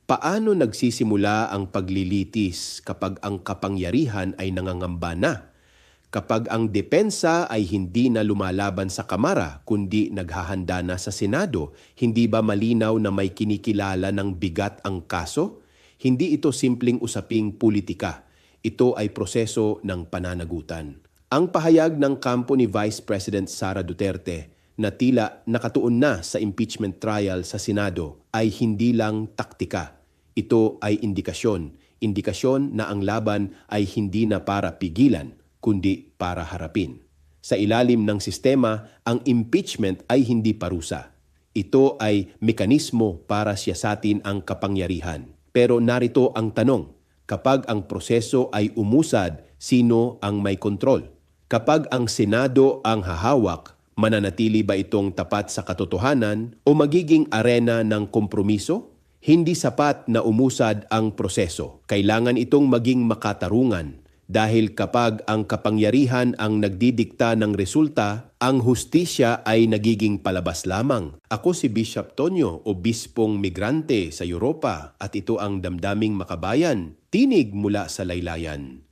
Paano nagsisimula ang paglilitis kapag ang kapangyarihan ay nangangamba na? Kapag ang depensa ay hindi na lumalaban sa Kamara kundi naghahanda na sa Senado, hindi ba malinaw na may kinikilala ng bigat ang kaso? Hindi ito simpleng usaping politika. Ito ay proseso ng pananagutan. Ang pahayag ng kampo ni Vice President Sara Duterte na tila nakatuon na sa impeachment trial sa Senado ay hindi lang taktika. Ito ay indikasyon na ang laban ay hindi na para pigilan, kundi para harapin. Sa ilalim ng sistema, ang impeachment ay hindi parusa. Ito ay mekanismo para siyasatin ang kapangyarihan. Pero narito ang tanong, kapag ang proseso ay umusad, sino ang may kontrol? Kapag ang Senado ang hahawak, mananatili ba itong tapat sa katotohanan o magiging arena ng kompromiso? Hindi sapat na umusad ang proseso. Kailangan itong maging makatarungan dahil kapag ang kapangyarihan ang nagdidikta ng resulta, ang hustisya ay nagiging palabas lamang. Ako si Bishop Tonyo, obispong migrante sa Europa at ito ang Damdaming Makabayan, tinig mula sa laylayan.